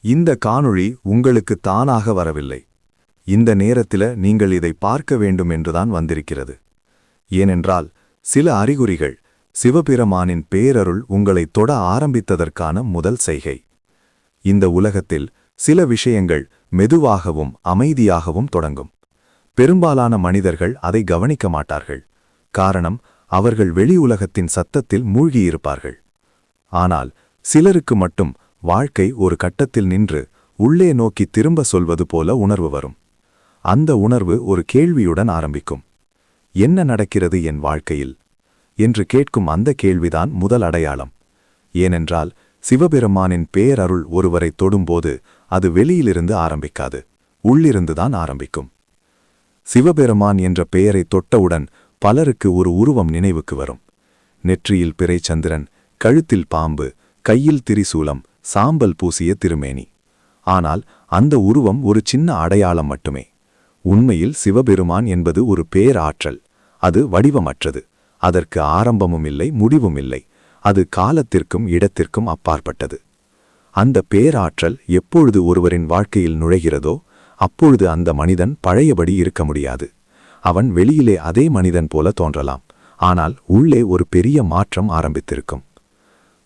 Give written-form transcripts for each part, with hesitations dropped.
இந்த காணொளி உங்களுக்கு தானாக வரவில்லை. இந்த நேரத்தில நீங்கள் இதை பார்க்க வேண்டும் என்றுதான் வந்திருக்கிறது. ஏனென்றால் சில அறிகுறிகள் சிவபிரமானின் பேரருள் உங்களை தொட ஆரம்பித்ததற்கான முதல் செய்கை. இந்த உலகத்தில் சில விஷயங்கள் மெதுவாகவும் அமைதியாகவும் தொடங்கும். பெரும்பாலான மனிதர்கள் அதை கவனிக்க மாட்டார்கள். காரணம், அவர்கள் வெளி உலகத்தின் சத்தத்தில் மூழ்கியிருப்பார்கள். ஆனால் சிலருக்கு மட்டும் வாழ்க்கை ஒரு கட்டத்தில் நின்று உள்ளே நோக்கி திரும்ப சொல்வது போல உணர்வு வரும். அந்த உணர்வு ஒரு கேள்வியுடன் ஆரம்பிக்கும். என்ன நடக்கிறது என் வாழ்க்கையில் என்று கேட்கும் அந்த கேள்விதான் முதல் அடையாளம். ஏனென்றால் சிவபெருமானின் பேரருள் ஒருவரை தொடும்போது அது வெளியிலிருந்து ஆரம்பிக்காது, உள்ளிருந்துதான் ஆரம்பிக்கும். சிவபெருமான் என்ற பெயரை தொட்டவுடன் பலருக்கு ஒரு உருவம் நினைவுக்கு வரும். நெற்றியில் பிறைச்சந்திரன், கழுத்தில் பாம்பு, கையில் திரிசூலம், சாம்பல் பூசிய திருமேனி. ஆனால் அந்த உருவம் ஒரு சின்ன அடையாளம் மட்டுமே. உண்மையில் சிவபெருமான் என்பது ஒரு பேராற்றல். அது வடிவமற்றது. அதற்கு ஆரம்பமும் இல்லை, முடிவும் இல்லை. அது காலத்திற்கும் இடத்திற்கும் அப்பாற்பட்டது. அந்த பேராற்றல் எப்பொழுது ஒருவரின் வாழ்க்கையில் நுழைகிறதோ அப்பொழுது அந்த மனிதன் பழையபடி இருக்க முடியாது. அவன் வெளியிலே அதே மனிதன் போல தோன்றலாம், ஆனால் உள்ளே ஒரு பெரிய மாற்றம் ஆரம்பித்திருக்கும்.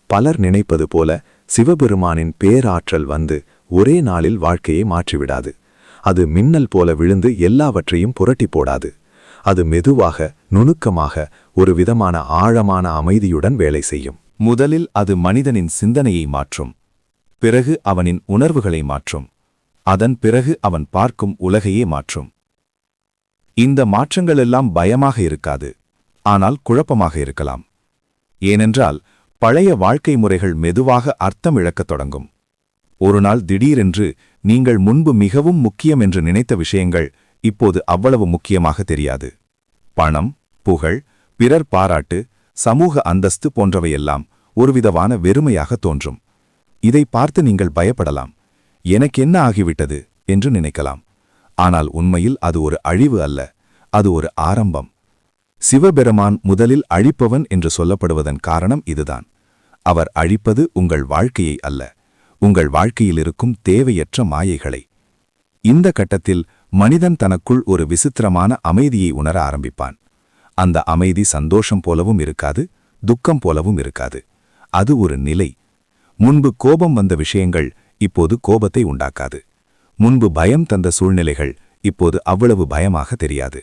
பலர் நினைப்பது போல சிவபெருமானின் பேராற்றல் வந்து ஒரே நாளில் வாழ்க்கையை மாற்றிவிடாது. அது மின்னல் போல விழுந்து எல்லாவற்றையும் புரட்டி போடாது. அது மெதுவாக, நுணுக்கமாக, ஒரு விதமான ஆழமான அமைதியுடன் வேலை செய்யும். முதலில் அது மனிதனின் சிந்தனையை மாற்றும். பிறகு அவனின் உணர்வுகளை மாற்றும். அதன் பிறகு அவன் பார்க்கும் உலகையே மாற்றும். இந்த மாற்றங்களெல்லாம் பயமாக இருக்காது, ஆனால் குழப்பமாக இருக்கலாம். ஏனென்றால் பழைய வாழ்க்கை முறைகள் மெதுவாக அர்த்தம் இழக்கத் தொடங்கும். ஒரு நாள் திடீரென்று நீங்கள் முன்பு மிகவும் முக்கியம் என்று நினைத்த விஷயங்கள் இப்போது அவ்வளவு முக்கியமாக தெரியாது. பணம், புகழ், பிறர் பாராட்டு, சமூக அந்தஸ்து போன்றவையெல்லாம் ஒருவிதமான வெறுமையாக தோன்றும். இதை பார்த்து நீங்கள் பயப்படலாம். எனக்கு என்ன ஆகிவிட்டது என்று நினைக்கலாம். ஆனால் உண்மையில் அது ஒரு அழிவு அல்ல, அது ஒரு ஆரம்பம். சிவபெருமான் முதலில் அழிப்பவன் என்று சொல்லப்படுவதன் காரணம் இதுதான். அவர் அழிப்பது உங்கள் வாழ்க்கையை அல்ல, உங்கள் வாழ்க்கையில் இருக்கும் தேவையற்ற மாயைகளை. இந்த கட்டத்தில் மனிதன் தனக்குள் ஒரு விசித்திரமான அமைதியை உணர ஆரம்பிப்பான். அந்த அமைதி சந்தோஷம் போலவும் இருக்காது, துக்கம் போலவும் இருக்காது. அது ஒரு நிலை. முன்பு கோபம் வந்த விஷயங்கள் இப்போது கோபத்தை உண்டாக்காது. முன்பு பயம் தந்த சூழ்நிலைகள் இப்போது அவ்வளவு பயமாக தெரியாது.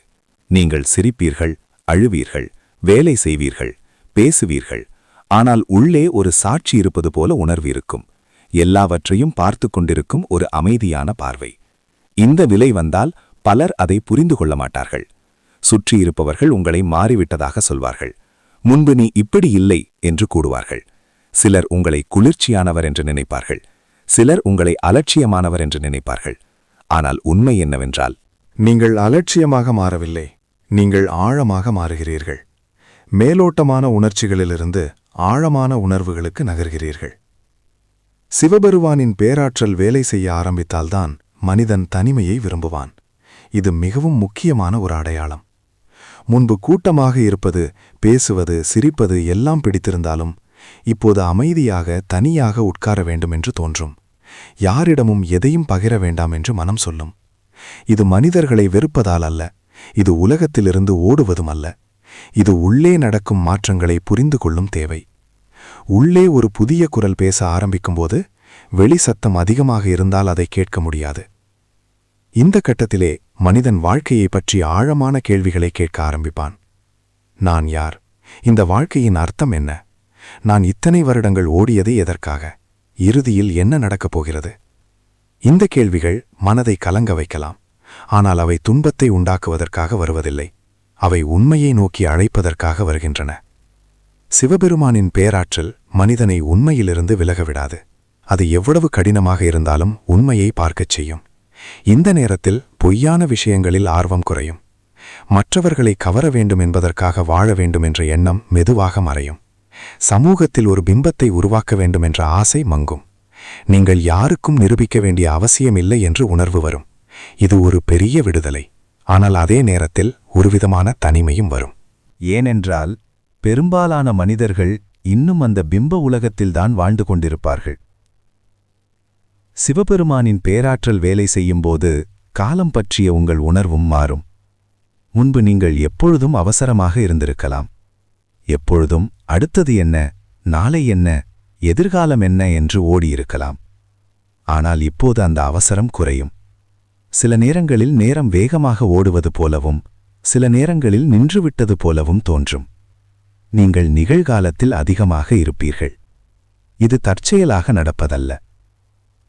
நீங்கள் சிரிப்பீர்கள், அழுவீர்கள், வேலை செய்வீர்கள், பேசுவீர்கள். ஆனால் உள்ளே ஒரு சாட்சி இருப்பது போல உணர்வு இருக்கும். எல்லாவற்றையும் பார்த்து கொண்டிருக்கும் ஒரு அமைதியான பார்வை. இந்த நிலை வந்தால் பலர் அதை புரிந்து கொள்ள மாட்டார்கள். சுற்றியிருப்பவர்கள் உங்களை மாறிவிட்டதாக சொல்வார்கள். முன்பு நீ இப்படி இல்லை என்று கூடுவார்கள். சிலர் உங்களை குளிர்ச்சியானவர் என்று நினைப்பார்கள். சிலர் உங்களை அலட்சியமானவர் என்று நினைப்பார்கள். ஆனால் உண்மை என்னவென்றால், நீங்கள் அலட்சியமாக மாறவில்லை, நீங்கள் ஆழமாக மாறுகிறீர்கள். மேலோட்டமான உணர்ச்சிகளிலிருந்து ஆழமான உணர்வுகளுக்கு நகர்கிறீர்கள். சிவபெருமானின் பேராற்றல் வேலை செய்ய ஆரம்பித்தால்தான் மனிதன் தனிமையை விரும்புவான். இது மிகவும் முக்கியமான ஒரு அடையாளம். முன்பு கூட்டமாக இருப்பது, பேசுவது, சிரிப்பது எல்லாம் பிடித்திருந்தாலும் இப்போது அமைதியாக, தனியாக உட்கார வேண்டும் என்று தோன்றும். யாரிடமும் எதையும் பகிர வேண்டாம் என்று மனம் சொல்லும். இது மனிதர்களை வெறுப்பதால் அல்ல, இது உலகத்திலிருந்து ஓடுவதும் அல்ல. இது உள்ளே நடக்கும் மாற்றங்களை புரிந்து கொள்ளும் தேவை. உள்ளே ஒரு புதிய குரல் பேச ஆரம்பிக்கும்போது வெளி சத்தம் அதிகமாக இருந்தால் அதை கேட்க முடியாது. இந்த கட்டத்திலே மனிதன் வாழ்க்கையை பற்றி ஆழமான கேள்விகளை கேட்க ஆரம்பிப்பான். நான் யார்? இந்த வாழ்க்கையின் அர்த்தம் என்ன? நான் இத்தனை வருடங்கள் ஓடியதே எதற்காக? இறுதியில் என்ன நடக்கப் போகிறது? இந்த கேள்விகள் மனதை கலங்க வைக்கலாம். ஆனால் அவை துன்பத்தை உண்டாக்குவதற்காக வருவதில்லை. அவை உண்மையை நோக்கி அழைப்பதற்காக வருகின்றன. சிவபெருமானின் பேராற்றல் மனிதனை உண்மையிலிருந்து விலகவிடாது. அது எவ்வளவு கடினமாக இருந்தாலும் உண்மையை பார்க்கச் செய்யும். இந்த நேரத்தில் பொய்யான விஷயங்களில் ஆர்வம் குறையும். மற்றவர்களை கவர வேண்டும் என்பதற்காக வாழ வேண்டும் என்ற எண்ணம் மெதுவாக மறையும். சமூகத்தில் ஒரு பிம்பத்தை உருவாக்க வேண்டும் என்ற ஆசை மங்கும். நீங்கள் யாருக்கும் நிரூபிக்க வேண்டிய அவசியமில்லை என்று உணர்வு வரும். இது ஒரு பெரிய விடுதலை. ஆனால் அதே நேரத்தில் ஒருவிதமான தனிமையும் வரும். ஏனென்றால் பெரும்பாலான மனிதர்கள் இன்னும் அந்த பிம்ப உலகத்தில்தான் வாழ்ந்து கொண்டிருப்பார்கள். சிவபெருமானின் பேராற்றல் வேலை செய்யும்போது காலம் பற்றிய உங்கள் உணர்வும் மாறும். முன்பு நீங்கள் எப்பொழுதும் அவசரமாக இருந்திருக்கலாம். எப்பொழுதும் அடுத்தது என்ன, நாளை என்ன, எதிர்காலம் என்ன என்று ஓடியிருக்கலாம். ஆனால் இப்போது அந்த அவசரம் குறையும். சில நேரங்களில் நேரம் வேகமாக ஓடுவது போலவும், சில நேரங்களில் நின்றுவிட்டது போலவும் தோன்றும். நீங்கள் நிகழ்காலத்தில் அதிகமாக இருப்பீர்கள். இது தற்செயலாக நடப்பதல்ல.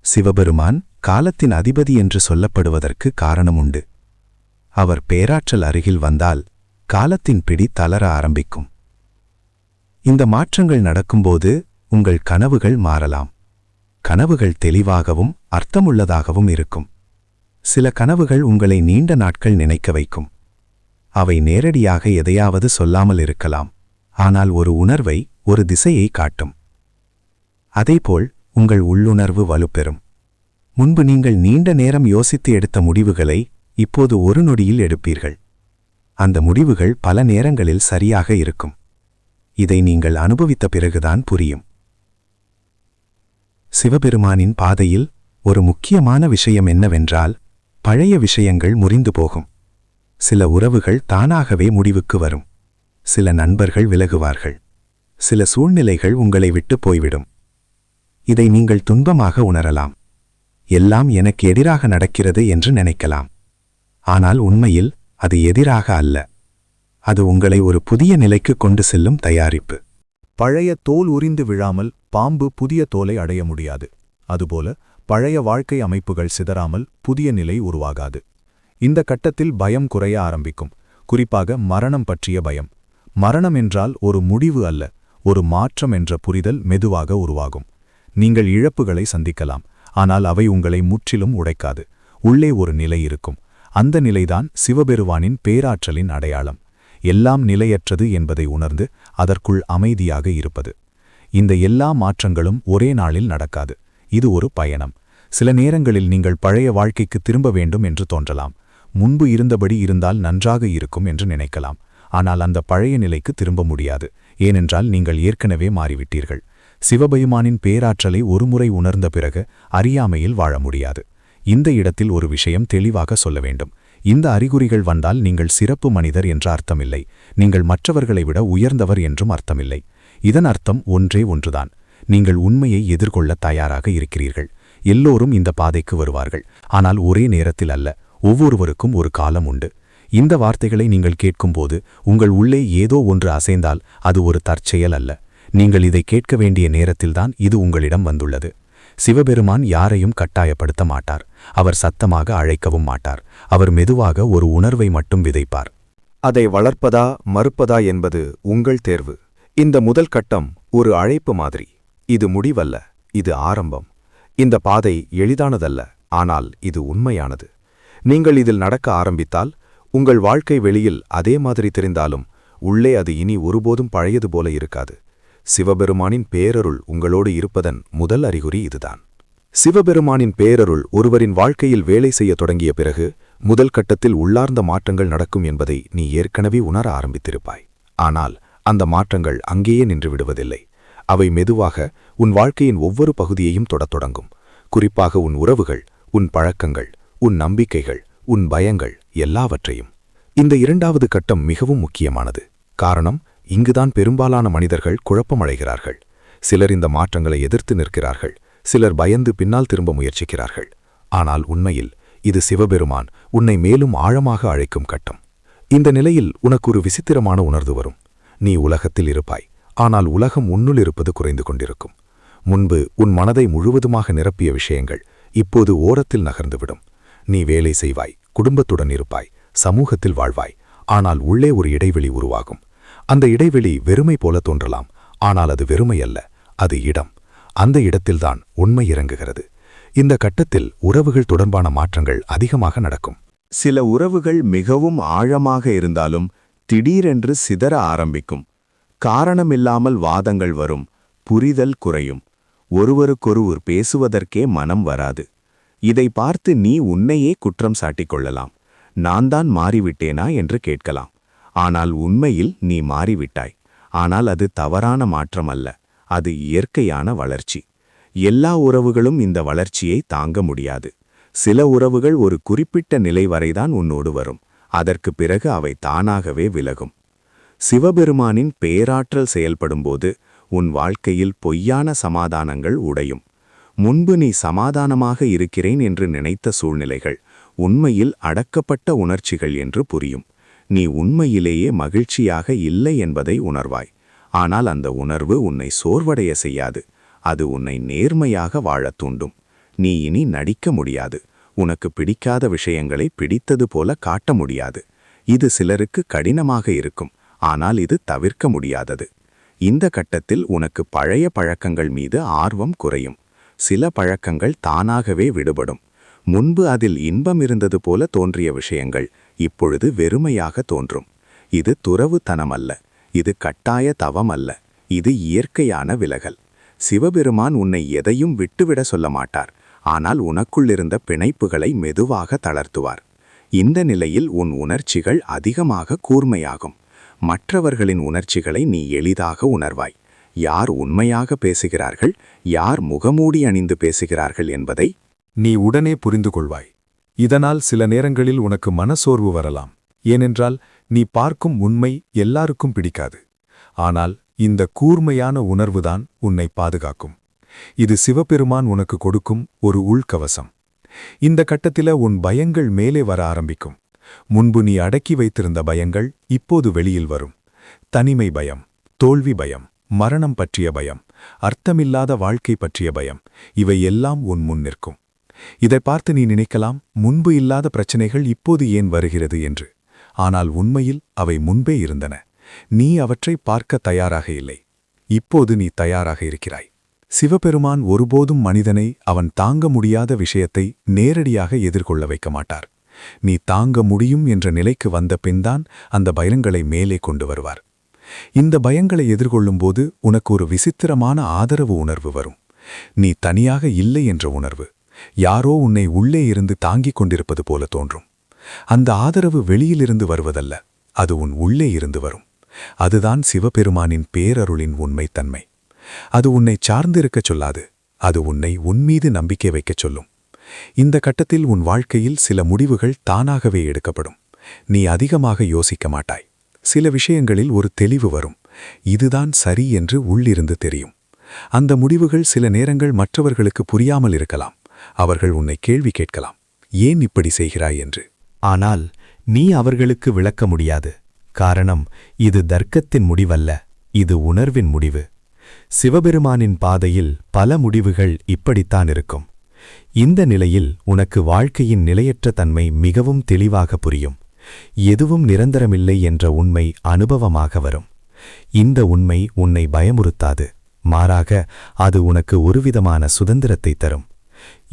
சிவபெருமான் காலத்தின் அதிபதி என்று சொல்லப்படுவதற்கு காரணமுண்டு. அவர் பேராற்றல் அருகில் வந்தால் காலத்தின் பிடி தளர ஆரம்பிக்கும். இந்த மாற்றங்கள் நடக்கும்போது உங்கள் கனவுகள் மாறலாம். கனவுகள் தெளிவாகவும் அர்த்தமுள்ளதாகவும் இருக்கும். சில கனவுகள் உங்களை நீண்ட நாட்கள் நினைக்க வைக்கும். அவை நேரடியாக எதையாவது சொல்லாமல் இருக்கலாம், ஆனால் ஒரு உணர்வை, ஒரு திசையை காட்டும். அதேபோல் உங்கள் உள்ளுணர்வு வலுப்பெறும். முன்பு நீங்கள் நீண்ட நேரம் யோசித்து எடுத்த முடிவுகளை இப்போது ஒரு நொடியில் எடுப்பீர்கள். அந்த முடிவுகள் பல நேரங்களில் சரியாக இருக்கும். இதை நீங்கள் அனுபவித்த பிறகுதான் புரியும். சிவபெருமானின் பாதையில் ஒரு முக்கியமான விஷயம் என்னவென்றால், பழைய விஷயங்கள் முறிந்து போகும். சில உறவுகள் தானாகவே முடிவுக்கு வரும். சில நண்பர்கள் விலகுவார்கள். சில சூழ்நிலைகள் உங்களை விட்டு போய்விடும். இதை நீங்கள் துன்பமாக உணரலாம். எல்லாம் எனக்கு எதிராக நடக்கிறது என்று நினைக்கலாம். ஆனால் உண்மையில் அது எதிராக அல்ல. அது உங்களை ஒரு புதிய நிலைக்கு கொண்டு செல்லும் தயாரிப்பு. பழைய தோல் உரிந்து விழாமல் பாம்பு புதிய தோலை அடைய முடியாது. அதுபோல பழைய வாழ்க்கை அமைப்புகள் சிதறாமல் புதிய நிலை உருவாகாது. இந்த கட்டத்தில் பயம் குறைய ஆரம்பிக்கும். குறிப்பாக மரணம் பற்றிய பயம். மரணம் என்றால் ஒரு முடிவு அல்ல, ஒரு மாற்றம் என்ற புரிதல் மெதுவாக உருவாகும். நீங்கள் இழப்புகளை சந்திக்கலாம், ஆனால் அவை உங்களை முற்றிலும் உடைக்காது. உள்ளே ஒரு நிலை இருக்கும். அந்த நிலைதான் சிவபெருமானின் பேராற்றலின் அடையாளம். எல்லாம் நிலையற்றது என்பதை உணர்ந்து அதற்குள் அமைதியாக இருப்பது. இந்த எல்லா மாற்றங்களும் ஒரே நாளில் நடக்காது. இது ஒரு பயணம். சில நேரங்களில் நீங்கள் பழைய வாழ்க்கைக்கு திரும்ப வேண்டும் என்று தோன்றலாம். முன்பு இருந்தபடி இருந்தால் நன்றாக இருக்கும் என்று நினைக்கலாம். ஆனால் அந்த பழைய நிலைக்கு திரும்ப முடியாது. ஏனென்றால் நீங்கள் ஏற்கனவே மாறிவிட்டீர்கள். சிவபெருமானின் பேராற்றலை ஒருமுறை உணர்ந்த பிறகு அறியாமையில் வாழ முடியாது. இந்த இடத்தில் ஒரு விஷயம் தெளிவாக சொல்ல வேண்டும். இந்த அறிகுறிகள் வந்தால் நீங்கள் சிறப்பு மனிதர் என்ற அர்த்தமில்லை. நீங்கள் மற்றவர்களை விட உயர்ந்தவர் என்றும் அர்த்தமில்லை. இதன் அர்த்தம் ஒன்றே ஒன்றுதான். நீங்கள் உண்மையை எதிர்கொள்ள தயாராக இருக்கிறீர்கள். எல்லோரும் இந்த பாதைக்கு வருவார்கள், ஆனால் ஒரே நேரத்தில் அல்ல. ஒவ்வொருவருக்கும் ஒரு காலம் உண்டு. இந்த வார்த்தைகளை நீங்கள் கேட்கும்போது உங்கள் உள்ளே ஏதோ ஒன்று அசைந்தால் அது ஒரு தற்செயல் அல்ல. நீங்கள் இதை கேட்க வேண்டிய நேரத்தில்தான் இது உங்களிடம் வந்துள்ளது. சிவபெருமான் யாரையும் கட்டாயப்படுத்த மாட்டார். அவர் சத்தமாக அழைக்கவும் மாட்டார். அவர் மெதுவாக ஒரு உணர்வை மட்டும் விதைப்பார். அதை வளர்ப்பதா மறுப்பதா என்பது உங்கள் தேர்வு. இந்த முதல் கட்டம் ஒரு அழைப்பு மாதிரி. இது முடிவல்ல, இது ஆரம்பம். இந்த பாதை எளிதானதல்ல, ஆனால் இது உண்மையானது. நீங்கள் இதில் நடக்க ஆரம்பித்தால் உங்கள் வாழ்க்கை வெளியில் அதே மாதிரி தெரிந்தாலும் உள்ளே அது இனி ஒருபோதும் பழையது போல இருக்காது. சிவபெருமானின் பேரருள் உங்களோடு இருப்பதன் முதல் அறிகுறி இதுதான். சிவபெருமானின் பேரருள் ஒருவரின் வாழ்க்கையில் வேலை செய்ய தொடங்கிய பிறகு முதல் கட்டத்தில் உள்ளார்ந்த மாற்றங்கள் நடக்கும் என்பதை நீ ஏற்கனவே உணர ஆரம்பித்திருப்பாய். ஆனால் அந்த மாற்றங்கள் அங்கேயே நின்று விடுவதில்லை. அவை மெதுவாக உன் வாழ்க்கையின் ஒவ்வொரு பகுதியையும் தொடத் தொடங்கும். குறிப்பாக உன் உறவுகள், உன் பழக்கங்கள், உன் நம்பிக்கைகள், உன் பயங்கள் எல்லாவற்றையும். இந்த இரண்டாவது கட்டம் மிகவும் முக்கியமானது. காரணம், இங்குதான் பெரும்பாலான மனிதர்கள் குழப்பமடைகிறார்கள். சிலர் இந்த மாற்றங்களை எதிர்த்து நிற்கிறார்கள். சிலர் பயந்து பின்னால் திரும்ப முயற்சிக்கிறார்கள். ஆனால் உண்மையில் இது சிவபெருமான் உன்னை மேலும் ஆழமாக அழைக்கும் கட்டம். இந்த நிலையில் உனக்கு ஒரு விசித்திரமான உணர்வு வரும். நீ உலகத்தில் இருப்பாய், ஆனால் உலகம் உன்னுள் இருப்பது குறைந்து கொண்டிருக்கும். முன்பு உன் மனதை முழுவதுமாக நிரப்பிய விஷயங்கள் இப்போது ஓரத்தில் நகர்ந்துவிடும். நீ வேலை செய்வாய், குடும்பத்துடன் இருப்பாய், சமூகத்தில் வாழ்வாய். ஆனால் உள்ளே ஒரு இடைவெளி உருவாகும். அந்த இடைவெளி வெறுமை போல தோன்றலாம், ஆனால் அது வெறுமை அல்ல, அது இடம். அந்த இடத்தில்தான் உண்மை இறங்குகிறது. இந்த கட்டத்தில் உறவுகள் தொடர்பான மாற்றங்கள் அதிகமாக நடக்கும். சில உறவுகள் மிகவும் ஆழமாக இருந்தாலும் திடீரென்று சிதற ஆரம்பிக்கும். காரணமில்லாமல் வாதங்கள் வரும், புரிதல் குறையும், ஒருவருக்கொருவர் பேசுவதற்கே மனம் வராது. இதை பார்த்து நீ உன்னையே குற்றம் சாட்டிக் கொள்ளலாம். நான் தான் மாறிவிட்டேனா என்று கேட்கலாம். ஆனால் உண்மையில் நீ மாறிவிட்டாய். ஆனால் அது தவறான மாற்றம் அல்ல, அது இயற்கையான வளர்ச்சி. எல்லா உறவுகளும் இந்த வளர்ச்சியை தாங்க முடியாது. சில உறவுகள் ஒரு குறிப்பிட்ட நிலை வரைதான் உன்னோடு வரும். அதற்கு பிறகு அவை தானாகவே விலகும். சிவபெருமானின் பேராற்றல் செயல்படும்போது உன் வாழ்க்கையில் பொய்யான சமாதானங்கள் உடையும். முன்பு நீ சமாதானமாக இருக்கிறேன் என்று நினைத்த சூழ்நிலைகள் உண்மையில் அடக்கப்பட்ட உணர்ச்சிகள் என்று புரியும். நீ உண்மையிலேயே மகிழ்ச்சியாக இல்லை என்பதை உணர்வாய். ஆனால் அந்த உணர்வு உன்னை சோர்வடைய செய்யாது. அது உன்னை நேர்மையாக வாழத் தூண்டும். நீ இனி நடிக்க முடியாது. உனக்கு பிடிக்காத விஷயங்களை பிடித்தது போல காட்ட முடியாது. இது சிலருக்கு கடினமாக இருக்கும், ஆனால் இது தவிர்க்க முடியாதது. இந்த கட்டத்தில் உனக்கு பழைய பழக்கங்கள் மீது ஆர்வம் குறையும். சில பழக்கங்கள் தானாகவே விடுபடும். முன்பு அதில் இன்பம் இருந்தது போல தோன்றிய விஷயங்கள் இப்பொழுது வெறுமையாக தோன்றும். இது துறவுத்தனம் அல்ல, இது கட்டாய தவம் அல்ல, இது இயற்கையான விலகல். சிவபெருமான் உன்னை எதையும் விட்டுவிட சொல்ல மாட்டார், ஆனால் உனக்குள்ளிருந்த பிணைப்புகளை மெதுவாக தளர்த்துவார். இந்த நிலையில் உன் உணர்ச்சிகள் அதிகமாக கூர்மையாகும். மற்றவர்களின் உணர்ச்சிகளை நீ எளிதாக உணர்வாய். யார் உண்மையாக பேசுகிறார்கள், யார் முகமூடி அணிந்து பேசுகிறார்கள் என்பதை நீ உடனே புரிந்து கொள்வாய். இதனால் சில நேரங்களில் உனக்கு மனசோர்வு வரலாம். ஏனென்றால் நீ பார்க்கும் உண்மை எல்லாருக்கும் பிடிக்காது. ஆனால் இந்த கூர்மையான உணர்வுதான் உன்னை பாதுகாக்கும். இது சிவபெருமான் உனக்கு கொடுக்கும் ஒரு உள்கவசம். இந்த கட்டத்தில உன் பயங்கள் மேலே வர ஆரம்பிக்கும். முன்பு நீ அடக்கி வைத்திருந்த பயங்கள் இப்போது வெளியில் வரும். தனிமை பயம், தோல்வி பயம், மரணம் பற்றிய பயம், அர்த்தமில்லாத வாழ்க்கை பற்றிய பயம், இவை எல்லாம் உன் முன் நிற்கும். இதை பார்த்து நீ நினைக்கலாம், முன்பு இல்லாத பிரச்சனைகள் இப்போது ஏன் வருகிறது என்று. ஆனால் உண்மையில் அவை முன்பே இருந்தன. நீ அவற்றை பார்க்க தயாராக இல்லை. இப்போது நீ தயாராக இருக்கிறாய். சிவபெருமான் ஒருபோதும் மனிதனை அவன் தாங்க முடியாத விஷயத்தை நேரடியாக எதிர்கொள்ள வைக்க மாட்டார். நீ தாங்க முடியும் என்ற நிலைக்கு வந்த பின்தான் அந்த பயங்களை மேலே கொண்டு வருவார். இந்த பயங்களை எதிர்கொள்ளும்போது உனக்கு ஒரு விசித்திரமான ஆதரவு உணர்வு வரும். நீ தனியாக இல்லை என்ற உணர்வு. யாரோ உன்னை உள்ளே இருந்து தாங்கிக் கொண்டிருப்பது போல தோன்றும். அந்த ஆதரவு வெளியிலிருந்து வருவதல்ல, அது உன் உள்ளே இருந்து வரும். அதுதான் சிவபெருமானின் பேரருளின் உண்மைத்தன்மை. அது உன்னை சார்ந்திருக்கச் சொல்லாது, அது உன்னை உன்மீது நம்பிக்கை வைக்கச் சொல்லும். இந்த கட்டத்தில் உன் வாழ்க்கையில் சில முடிவுகள் தானாகவே எடுக்கப்படும். நீ அதிகமாக யோசிக்க மாட்டாய். சில விஷயங்களில் ஒரு தெளிவு வரும். இதுதான் சரி என்று உள்ளிருந்து தெரியும். அந்த முடிவுகள் சில நேரங்கள் மற்றவர்களுக்கு புரியாமல் இருக்கலாம். அவர்கள் உன்னை கேள்வி கேட்கலாம், ஏன் இப்படி செய்கிறாய் என்று. ஆனால் நீ அவர்களுக்கு விளக்க முடியாது. காரணம், இது தர்க்கத்தின் முடிவல்ல, இது உணர்வின் முடிவு. சிவபெருமானின் பாதையில் பல முடிவுகள் இப்படித்தான் இருக்கும். இந்த நிலையில் உனக்கு வாழ்க்கையின் நிலையற்ற தன்மை மிகவும் தெளிவாக புரியும். எதுவும் நிரந்தரமில்லை என்ற உண்மை அனுபவமாக வரும். இந்த உண்மை உன்னை பயமுறுத்தாது. மாறாக அது உனக்கு ஒருவிதமான சுதந்திரத்தை தரும்.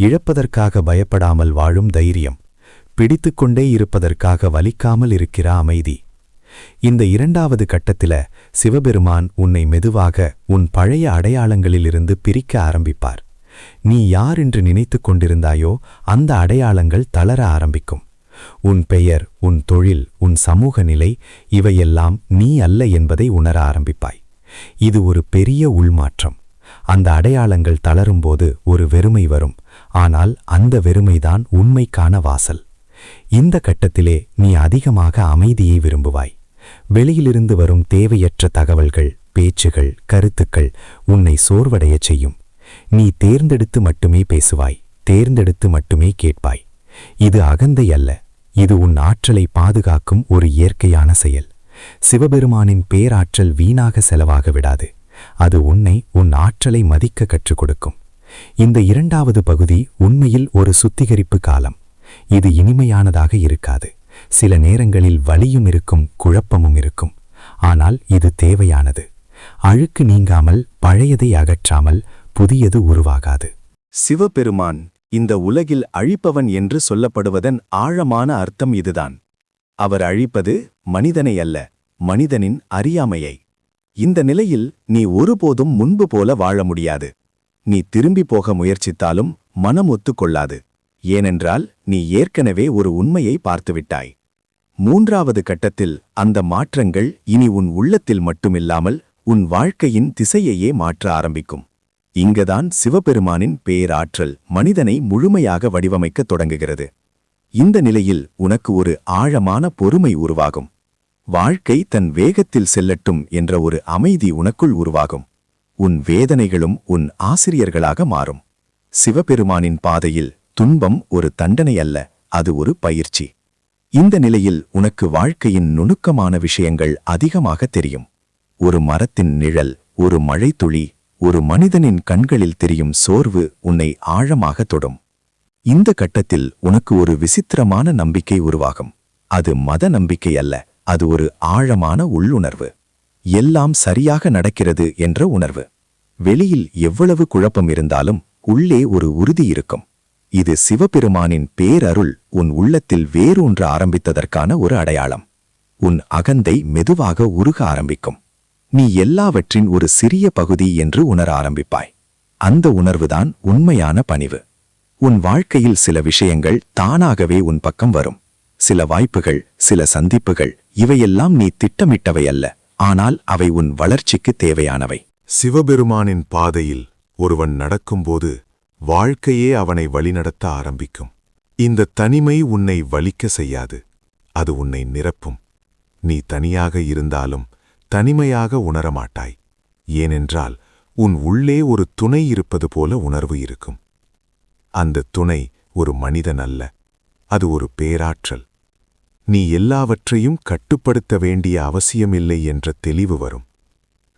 இழப்பதற்காக பயப்படாமல் வாழும் தைரியம், பிடித்துக்கொண்டே இருப்பதற்காக வலிக்காமல் இருக்கிற அமைதி. இந்த இரண்டாவது கட்டத்தில சிவபெருமான் உன்னை மெதுவாக உன் பழைய அடையாளங்களிலிருந்து பிரிக்க ஆரம்பிப்பார். நீ யார் என்று நினைத்துக் கொண்டிருந்தாயோ அந்த அடையாளங்கள் தளர ஆரம்பிக்கும். உன் பெயர், உன் தொழில், உன் சமூக நிலை, இவையெல்லாம் நீ அல்ல என்பதை உணர ஆரம்பிப்பாய். இது ஒரு பெரிய உள்மாற்றம். அந்த அடையாளங்கள் தளரும்போது ஒரு வெறுமை வரும். ஆனால் அந்த வெறுமைதான் உண்மைக்கான வாசல். இந்த கட்டத்திலே நீ அதிகமாக அமைதியை விரும்புவாய். வெளியிலிருந்து வரும் தேவையற்ற தகவல்கள், பேச்சுகள், கருத்துக்கள் உன்னை சோர்வடையச் செய்யும். நீ தேர்ந்தெடுத்து மட்டுமே பேசுவாய், தேர்ந்தெடுத்து மட்டுமே கேட்பாய். இது அகந்தை அல்ல, இது உன் ஆற்றலை பாதுகாக்கும் ஒரு இயற்கையான செயல். சிவபெருமானின் பேராற்றல் வீணாக செலவாக விடாது. அது உன்னை உன் ஆற்றலை மதிக்க கற்றுக் கொடுக்கும். இந்த இரண்டாவது பகுதி உண்மையில் ஒரு சுத்திகரிப்பு காலம். இது இனிமையானதாக இருக்காது. சில நேரங்களில் வலியும் இருக்கும், குழப்பமும் இருக்கும். ஆனால் இது தேவையானது. அழுக்கு நீங்காமல், பழையதை அகற்றாமல் புதியது உருவாகாது. சிவபெருமான் இந்த உலகில் அழிப்பவன் என்று சொல்லப்படுவதன் ஆழமான அர்த்தம் இதுதான். அவர் அழிப்பது மனிதனை அல்ல, மனிதனின் அறியாமையை. இந்த நிலையில் நீ ஒருபோதும் முன்பு போல வாழ முடியாது. நீ திரும்பி போக முயற்சித்தாலும் மனம் ஒத்துக்கொள்ளாது. ஏனென்றால் நீ ஏற்கனவே ஒரு உண்மையை பார்த்துவிட்டாய். மூன்றாவது கட்டத்தில் அந்த மாற்றங்கள் இனி உன் உள்ளத்தில் மட்டுமில்லாமல் உன் வாழ்க்கையின் திசையையே மாற்ற ஆரம்பிக்கும். இங்கதான் சிவபெருமானின் பேராற்றல் மனிதனை முழுமையாக வடிவமைக்கத் தொடங்குகிறது. இந்த நிலையில் உனக்கு ஒரு ஆழமான பொறுமை உருவாகும். வாழ்க்கை தன் வேகத்தில் செல்லட்டும் என்ற ஒரு அமைதி உனக்குள் உருவாகும். உன் வேதனைகளும் உன் ஆசிரியர்களாக மாறும். சிவபெருமானின் பாதையில் துன்பம் ஒரு தண்டனை அல்ல, அது ஒரு பயிற்சி. இந்த நிலையில் உனக்கு வாழ்க்கையின் நுணுக்கமான விஷயங்கள் அதிகமாக தெரியும். ஒரு மரத்தின் நிழல், ஒரு மழைத்துளி, ஒரு மனிதனின் கண்களில் தெரியும் சோர்வு உன்னை ஆழமாக தொடும். இந்த கட்டத்தில் உனக்கு ஒரு விசித்திரமான நம்பிக்கை உருவாகும். அது மத நம்பிக்கை அல்ல, அது ஒரு ஆழமான உள்ளுணர்வு. எல்லாம் சரியாக நடக்கிறது என்ற உணர்வு. வெளியில் எவ்வளவு குழப்பம் இருந்தாலும் உள்ளே ஒரு உறுதி இருக்கும். இது சிவபெருமானின் பேரருள் உன் உள்ளத்தில் வேரூன்ற ஆரம்பித்ததற்கான ஒரு அடையாளம். உன் அகந்தை மெதுவாக உருக ஆரம்பிக்கும். நீ எல்லாவற்றின் ஒரு சிறிய பகுதி என்று உணர ஆரம்பிப்பாய். அந்த உணர்வுதான் உண்மையான பணிவு. உன் வாழ்க்கையில் சில விஷயங்கள் தானாகவே உன் பக்கம் வரும். சில வாய்ப்புகள், சில சந்திப்புகள், இவையெல்லாம் நீ திட்டமிட்டவை அல்ல, ஆனால் அவை உன் வளர்ச்சிக்கு தேவையானவை. சிவபெருமானின் பாதையில் ஒருவன் நடக்கும்போது வாழ்க்கையே அவனை வழிநடத்த ஆரம்பிக்கும். இந்த தனிமை உன்னை வலிக்க செய்யாது, அது உன்னை நிரப்பும். நீ தனியாக இருந்தாலும் தனிமையாக உணரமாட்டாய். ஏனென்றால் உன் உள்ளே ஒரு துணை இருப்பது போல உணர்வு இருக்கும். அந்த துணை ஒரு மனிதன் அல்ல, அது ஒரு பேராற்றல். நீ எல்லாவற்றையும் கட்டுப்படுத்த வேண்டிய அவசியமில்லை என்ற தெளிவு வரும்.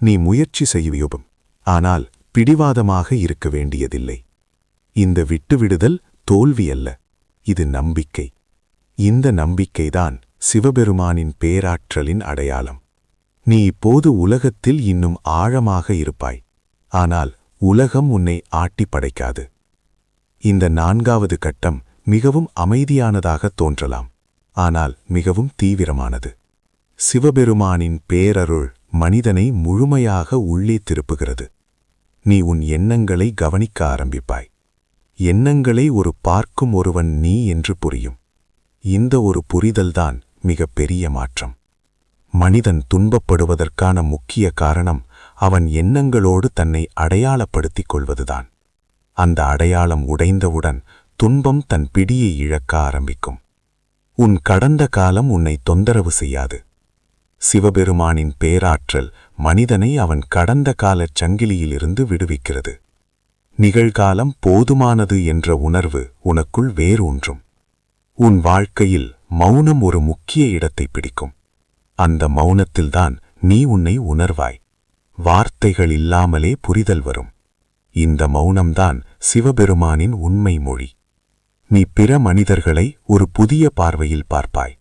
நீ முயற்சி செய்யும், ஆனால் பிடிவாதமாக இருக்க வேண்டியதில்லை. இந்த விட்டுவிடுதல் தோல்வி அல்ல, இது நம்பிக்கை. இந்த நம்பிக்கைதான் சிவபெருமானின் பேராற்றலின் அடையாளம். நீ இப்போது உலகத்தில் இன்னும் ஆழமாக இருப்பாய், ஆனால் உலகம் உன்னை ஆட்டி படைக்காது. இந்த 4வது கட்டம் மிகவும் அமைதியானதாக தோன்றலாம், ஆனால் மிகவும் தீவிரமானது. சிவபெருமானின் பேரருள் மனிதனை முழுமையாக உள்ளே திருப்புகிறது. நீ உன் எண்ணங்களை கவனிக்க ஆரம்பிப்பாய். எண்ணங்களை ஒரு பார்க்கும் ஒருவன் நீ என்று புரியும். இந்த ஒரு புரிதல்தான் மிக பெரிய மாற்றம். மனிதன் துன்பப்படுவதற்கான முக்கிய காரணம் அவன் எண்ணங்களோடு தன்னை அடையாளப்படுத்திக் கொள்வதுதான். அந்த அடையாளம் உடைந்தவுடன் துன்பம் தன் பிடியை இழக்க ஆரம்பிக்கும். உன் கடந்த காலம் உன்னை தொந்தரவு செய்யாது. சிவபெருமானின் பேராற்றல் மனிதனை அவன் கடந்த காலச் சங்கிலியிலிருந்து விடுவிக்கிறது. நிகழ்காலம் போதுமானது என்ற உணர்வு உனக்குள் வேரூன்றும். உன் வாழ்க்கையில் மௌனம் ஒரு முக்கிய இடத்தை பிடிக்கும். அந்த மௌனத்தில்தான் நீ உன்னை உணர்வாய். வார்த்தைகள் இல்லாமலே புரிதல் வரும். இந்த மௌனம்தான் சிவபெருமானின் உண்மை மொழி. நீ பிற மனிதர்களை ஒரு புதிய பார்வையில் பார்ப்பாய்.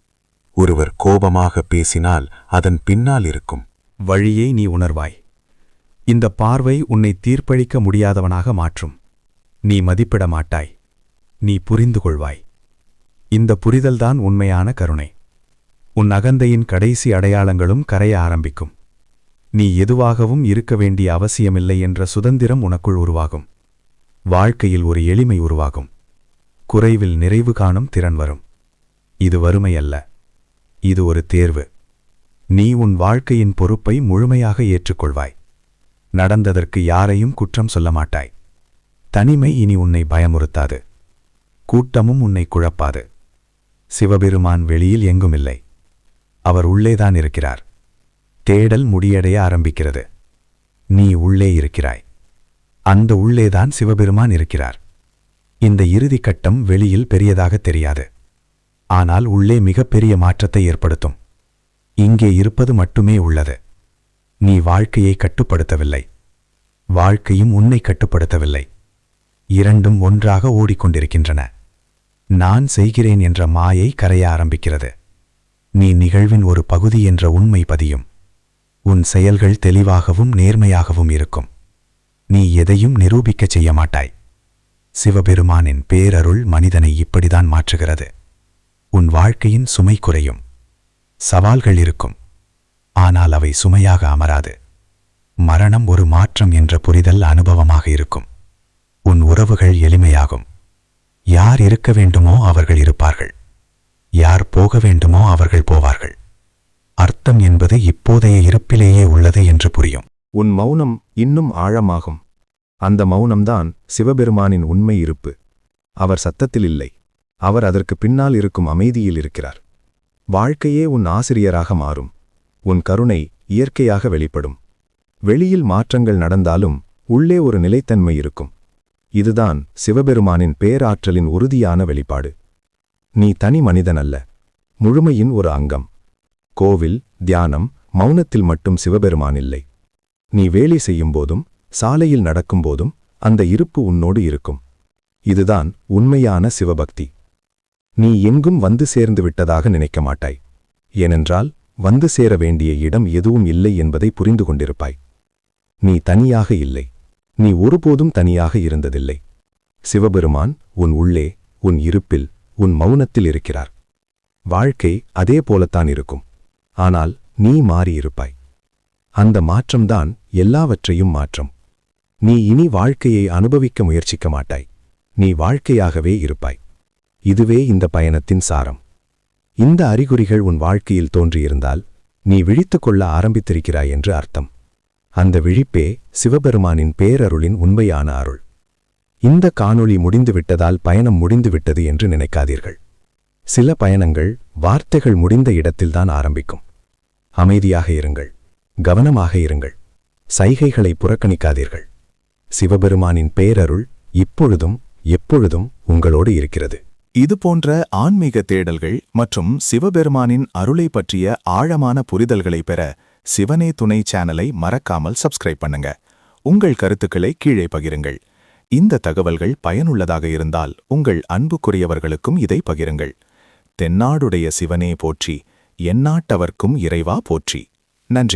ஒருவர் கோபமாக பேசினால் அதன் பின்னால் இருக்கும் வழியை நீ உணர்வாய். இந்த பார்வை உன்னை தீர்ப்பளிக்க முடியாதவனாக மாற்றும். நீ மதிப்பிட மாட்டாய், நீ புரிந்து கொள்வாய். இந்த புரிதல்தான் உண்மையான கருணை. உன் அகந்தையின் கடைசி அடையாளங்களும் கரைய ஆரம்பிக்கும். நீ எதுவாகவும் இருக்க வேண்டிய அவசியமில்லை என்ற சுதந்திரம் உனக்குள் உருவாகும். வாழ்க்கையில் ஒரு எளிமை உருவாகும். குறைவில் நிறைவு காணும் திறன் வரும். இது வறுமை அல்ல, இது ஒரு தேர்வு. நீ உன் வாழ்க்கையின் பொறுப்பை முழுமையாக ஏற்றுக்கொள்வாய். நடந்ததற்கு யாரையும் குற்றம் சொல்ல மாட்டாய். தனிமை இனி உன்னை பயமுறுத்தாது. கூட்டமும் உன்னை குழப்பாது. சிவபெருமான் வெளியில் எங்குமில்லை, அவர் உள்ளேதான் இருக்கிறார். தேடல் முடியடைய ஆரம்பிக்கிறது. நீ உள்ளே இருக்கிறாய். அந்த உள்ளேதான் சிவபெருமான் இருக்கிறார். இந்த இறுதி கட்டம் வெளியில் பெரியதாக தெரியாது, ஆனால் உள்ளே மிகப்பெரிய மாற்றத்தை ஏற்படுத்தும். இங்கே இருப்பது மட்டுமே உள்ளது. நீ வாழ்க்கையை கட்டுப்படுத்தவில்லை, வாழ்க்கையும் உன்னை கட்டுப்படுத்தவில்லை. இரண்டும் ஒன்றாக ஓடிக்கொண்டிருக்கின்றன. நான் செய்கிறேன் என்ற மாயை கரைய ஆரம்பிக்கிறது. நீ நிகழ்வின் ஒரு பகுதி என்ற உண்மை பதியும். உன் செயல்கள் தெளிவாகவும் நேர்மையாகவும் இருக்கும். நீ எதையும் நிரூபிக்கச் செய்ய மாட்டாய். சிவபெருமானின் பேரருள் மனிதனை இப்படிதான் மாற்றுகிறது. உன் வாழ்க்கையின் சுமை குறையும். சவால்கள் இருக்கும், ஆனால் அவை சுமையாக அமராது. மரணம் ஒரு மாற்றம் என்ற புரிதல் அனுபவமாக இருக்கும். உன் உறவுகள் எளிமையாகும். யார் இருக்க வேண்டுமோ அவர்கள் இருப்பார்கள், யார் போக வேண்டுமோ அவர்கள் போவார்கள். அர்த்தம் என்பது இப்போதைய இருப்பிலேயே உள்ளது என்று புரியும். உன் மௌனம் இன்னும் ஆழமாகும். அந்த மௌனம்தான் சிவபெருமானின் உண்மை இருப்பு. அவர் சத்தத்தில் இல்லை, அவர் அதற்கு பின்னால் இருக்கும் அமைதியில் இருக்கிறார். வாழ்க்கையே உன் ஆசிரியராக மாறும். உன் கருணை இயற்கையாக வெளிப்படும். வெளியில் மாற்றங்கள் நடந்தாலும் உள்ளே ஒரு நிலைத்தன்மை இருக்கும். இதுதான் சிவபெருமானின் பேராற்றலின் உறுதியான வெளிப்பாடு. நீ தனி மனிதன் அல்ல, முழுமையின் ஒரு அங்கம். கோவில், தியானம், மௌனத்தில் மட்டும் சிவபெருமான் இல்லை. நீ வேலை செய்யும்போதும் சாலையில் நடக்கும்போதும் அந்த இருப்பு உன்னோடு இருக்கும். இதுதான் உண்மையான சிவபக்தி. நீ எங்கும் வந்து சேர்ந்து விட்டதாக நினைக்க மாட்டாய். ஏனென்றால் வந்து சேர வேண்டிய இடம் எதுவும் இல்லை என்பதை புரிந்து கொண்டிருப்பாய். நீ தனியாக இல்லை. நீ ஒருபோதும் தனியாக இருந்ததில்லை. சிவபெருமான் உன் உள்ளே, உன் இருப்பில், உன் மௌனத்தில் இருக்கிறார். வாழ்க்கை அதே போலத்தான் இருக்கும். ஆனால் நீ மாறியிருப்பாய். அந்த மாற்றம்தான் எல்லாவற்றையும் மாற்றும். நீ இனி வாழ்க்கையை அனுபவிக்க முயற்சிக்க மாட்டாய். நீ வாழ்க்கையாகவே இருப்பாய். இதுவே இந்த பயணத்தின் சாரம். இந்த அறிகுறிகள் உன் வாழ்க்கையில் தோன்றியிருந்தால் நீ விழித்துக் கொள்ள ஆரம்பித்திருக்கிறாய் என்று அர்த்தம். அந்த விழிப்பே சிவபெருமானின் பேரருளின் உண்மையான அருள். இந்த காணொளி முடிந்துவிட்டதால் பயணம் முடிந்துவிட்டது என்று நினைக்காதீர்கள். சில பயணங்கள் வார்த்தைகள் முடிந்த இடத்தில்தான் ஆரம்பிக்கும். அமைதியாக இருங்கள், கவனமாக இருங்கள், சைகைகளை புறக்கணிக்காதீர்கள். சிவபெருமானின் பேரருள் இப்பொழுதும் எப்பொழுதும் உங்களோடு இருக்கிறது. இதுபோன்ற ஆன்மீக தேடல்கள் மற்றும் சிவபெருமானின் அருளை பற்றிய ஆழமான புரிதல்களை பெற சிவனே துணை சேனலை மறக்காமல் சப்ஸ்கிரைப் பண்ணுங்க. உங்கள் கருத்துக்களை கீழே பகிருங்கள். இந்த தகவல்கள் பயனுள்ளதாக இருந்தால் உங்கள் அன்புக்குரியவர்களுக்கும் இதை பகிருங்கள். தென்னாடுடைய சிவனே போற்றி, எந்நாட்டவர்க்கும் இறைவா போற்றி. நன்றி.